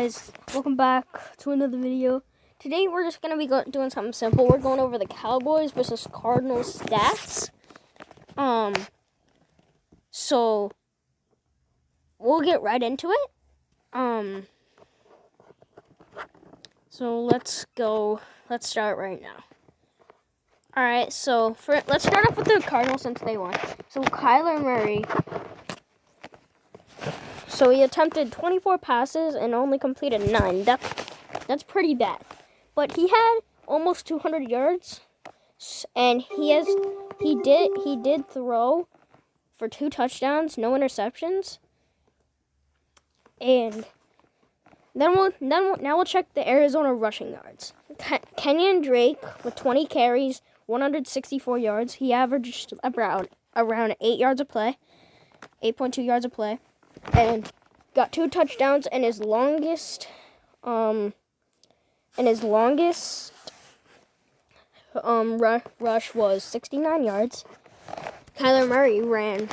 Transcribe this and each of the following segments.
guys, welcome back to another video. Today we're just going to be doing something simple. We're going over the Cowboys versus Cardinals stats. So we'll get right into it. So let's start right now. Alright, so let's start off with the Cardinals since they won. So Kyler Murray, so he attempted 24 passes and only completed 9. That's pretty bad. But he had almost 200 yards, and he did throw for 2 touchdowns, no interceptions. And now we'll check the Arizona rushing yards. Kenyon Drake with 20 carries, 164 yards. He averaged around 8 yards a play, 8.2 yards a play. And got 2 touchdowns, and his longest rush was 69 yards. Kyler Murray ran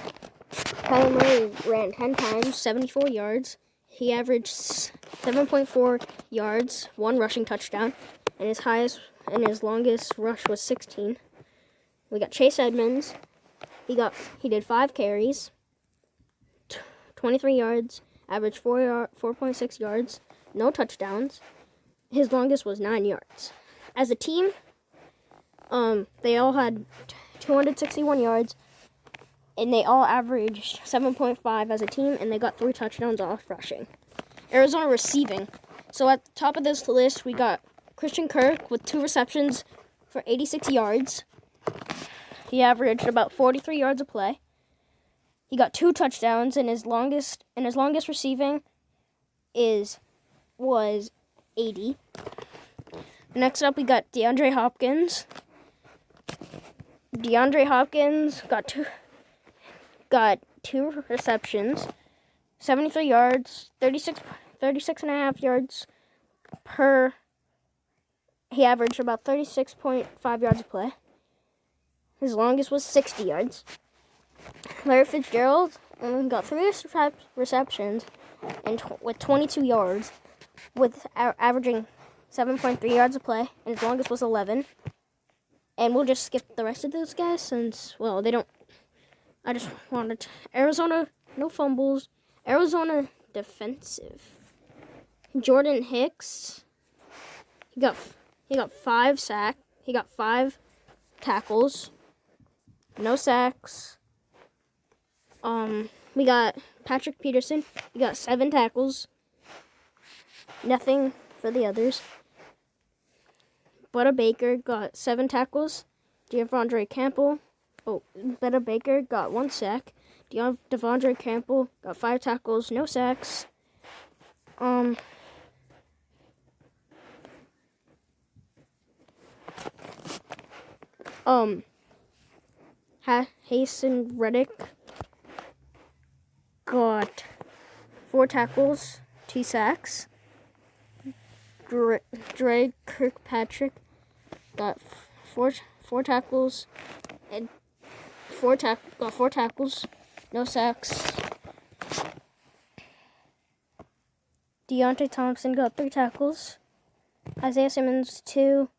10 times, 74 yards. He averaged 7.4 yards, 1 rushing touchdown, and his longest rush was 16. We got Chase Edmonds. He did 5 carries, 23 yards, averaged 4.6 yards, no touchdowns. His longest was 9 yards. As a team, they all had 261 yards, and they all averaged 7.5 as a team, and they got 3 touchdowns off rushing. Arizona receiving. So at the top of this list, we got Christian Kirk with 2 receptions for 86 yards. He averaged about 43 yards a play. He got 2 touchdowns, and his longest receiving was 80. Next up, we got DeAndre Hopkins. DeAndre Hopkins got two receptions, 73 yards, 36 and a half yards per. He averaged about 36.5 yards a play. His longest was 60 yards. Larry Fitzgerald only got 3 receptions and with 22 yards, with averaging 7.3 yards a play, and his longest was 11. And we'll just skip the rest of those guys since, well, they don't. I just wanted Arizona, no fumbles. Arizona defensive. Jordan Hicks, he got 5 sacks. He got 5 tackles, no sacks. We got Patrick Peterson. He got 7 tackles. Nothing for the others. Butta Baker got 7 tackles. Devondre Campbell. Butta Baker got 1 sack. Devondre Campbell got 5 tackles, no sacks. Hasten Reddick got 4 tackles, 2 sacks. Drake Kirkpatrick got 4 tackles and 4 tackles, no sacks. Deontay Thompson got 3 tackles. Isaiah Simmons 2.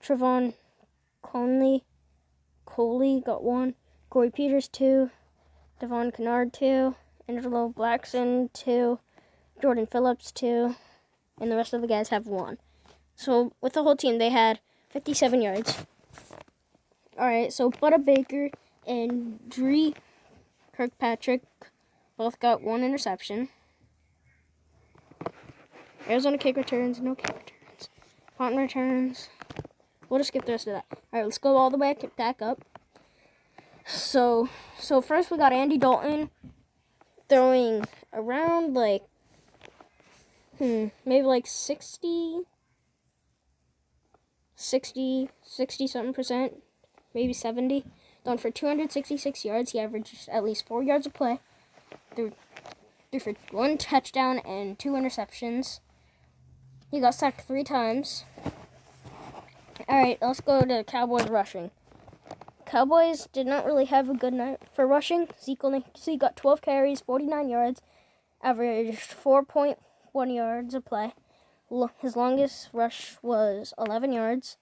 Trevon Coley got 1. Corey Peters 2. Devon Kennard 2. Angelo Blackson 2. Jordan Phillips 2. And the rest of the guys have 1. So with the whole team, they had 57 yards. Alright, so Butta Baker and Drake Kirkpatrick both got 1 interception. Arizona kick returns, no kick returns. Punt returns. We'll just skip the rest of that. Alright, let's go all the way back up. So first we got Andy Dalton throwing around maybe 60 something percent, maybe 70. Throwing for 266 yards. He averaged at least 4 yards a play. Threw for 1 touchdown and 2 interceptions. He got sacked 3 times. Alright, let's go to Cowboys rushing. Cowboys did not really have a good night for rushing. Zeke got 12 carries, 49 yards, averaged 4.3 1 yards a play. His longest rush was 11 yards.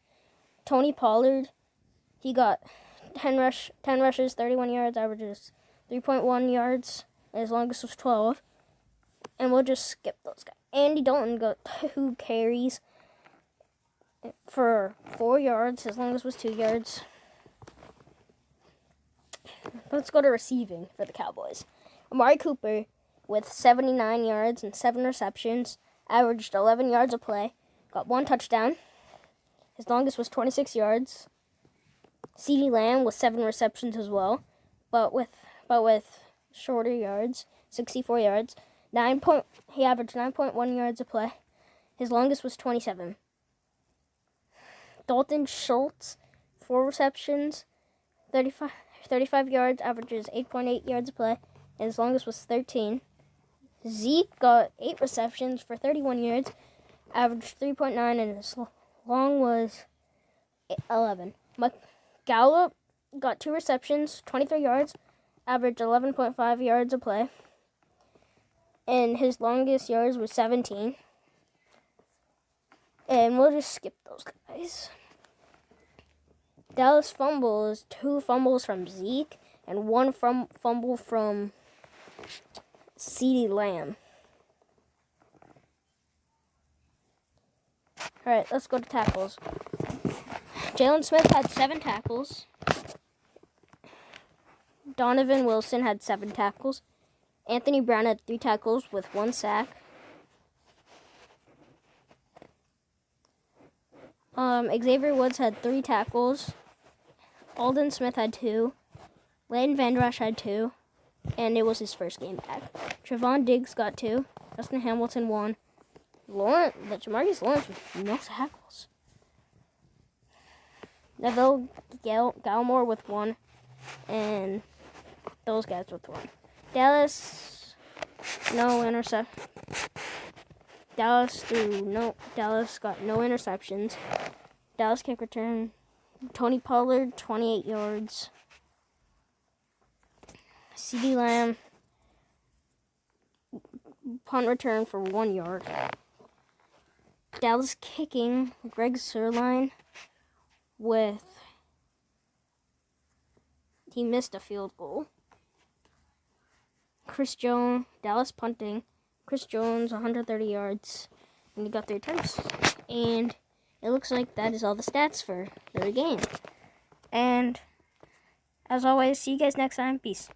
Tony Pollard, he got 10 rushes, 31 yards, averages 3.1 yards. And his longest was 12. And we'll just skip those guys. Andy Dalton got 2 carries for 4 yards. His longest was 2 yards. Let's go to receiving for the Cowboys. Amari Cooper, with 79 yards and 7 receptions, averaged 11 yards a play, got 1 touchdown. His longest was 26 yards. CeeDee Lamb with 7 receptions as well, but with shorter yards, 64 yards. He averaged 9.1 yards a play. His longest was 27. Dalton Schultz, 4 receptions, 35 yards, averages 8.8 yards a play. And his longest was 13. Zeke got 8 receptions for 31 yards, averaged 3.9, and his long was 11. Gallup got 2 receptions, 23 yards, averaged 11.5 yards a play, and his longest yards was 17. And we'll just skip those guys. Dallas fumbles, 2 fumbles from Zeke, and 1 fumble from CeeDee Lamb. Alright, let's go to tackles. Jalen Smith had 7 tackles. Donovan Wilson had 7 tackles. Anthony Brown had 3 tackles with 1 sack. Xavier Woods had 3 tackles. Alden Smith had 2. Leighton Vander Esch had 2. And it was his first game back. Trevon Diggs got 2. Justin Hamilton 1. Jamarcus Lawrence with no tackles. Neville Gallimore with 1. And those guys with 1. Dallas, no intercept. Dallas got no interceptions. Dallas kick return. Tony Pollard, 28 yards. CeeDee Lamb, punt return for 1 yard. Dallas kicking, Greg Sirline he missed a field goal. Chris Jones, Dallas punting. Chris Jones, 130 yards, and he got 3 attempts. And it looks like that is all the stats for the game. And as always, see you guys next time. Peace.